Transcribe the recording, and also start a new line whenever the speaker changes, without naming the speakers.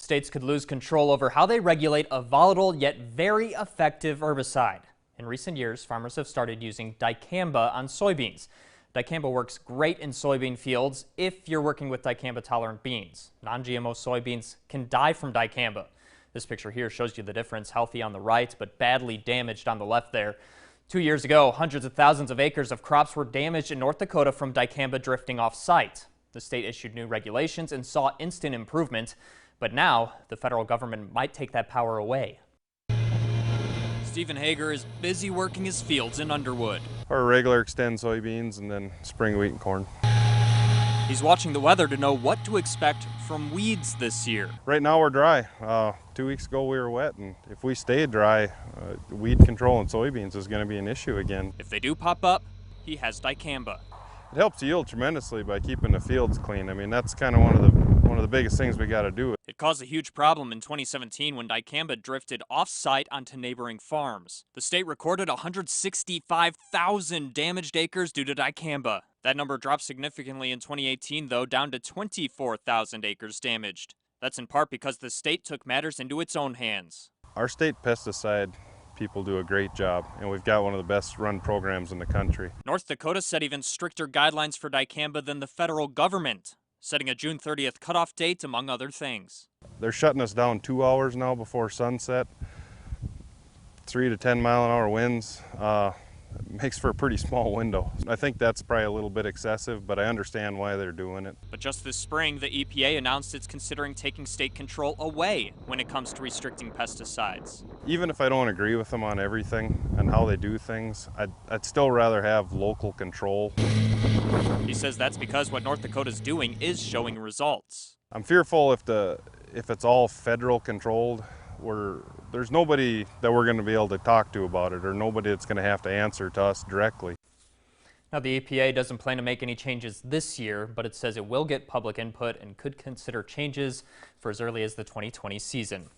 States could lose control over how they regulate a volatile yet very effective herbicide. In recent years, farmers have started using dicamba on soybeans. Dicamba works great in soybean fields if you're working with dicamba-tolerant beans. Non-GMO soybeans can die from dicamba. This picture here shows you the difference, healthy on the right, but badly damaged on the left there. 2 years ago, hundreds of thousands of acres of crops were damaged in North Dakota from dicamba drifting off-site. The state issued new regulations and saw instant improvement. But now, the federal government might take that power away. Stephen Hager is busy working his fields in Underwood.
Our regular extend soybeans and then spring wheat and corn.
He's watching the weather to know what to expect from weeds this year.
Right now we're dry. 2 weeks ago we were wet, and if we stay dry, weed control in soybeans is going to be an issue again.
If they do pop up, he has dicamba.
It helps yield tremendously by keeping the fields clean. I mean, that's kind of one of the biggest things we got to do.
It caused a huge problem in 2017 when dicamba drifted off-site onto neighboring farms. The state recorded 165,000 damaged acres due to dicamba. That number dropped significantly in 2018, though, down to 24,000 acres damaged. That's in part because the state took matters into its own hands.
Our state pesticide people do a great job, and we've got one of the best run programs in the country.
North Dakota set even stricter guidelines for dicamba than the federal government, setting a June 30th cutoff date, among other things.
They're shutting us down 2 hours now before sunset. 3 to 10 mile an hour winds. Makes for a pretty small window. I think that's probably a little bit excessive, but I understand why they're doing it.
But just this spring, the EPA announced it's considering taking state control away when it comes to restricting pesticides.
Even if I don't agree with them on everything and how they do things, I'd still rather have local control.
He says that's because what North Dakota's doing is showing results.
I'm fearful if it's all federal controlled, there's nobody that we're going to be able to talk to about it, or nobody that's going to have to answer to us directly.
Now, the EPA doesn't plan to make any changes this year, but it says it will get public input and could consider changes for as early as the 2020 season.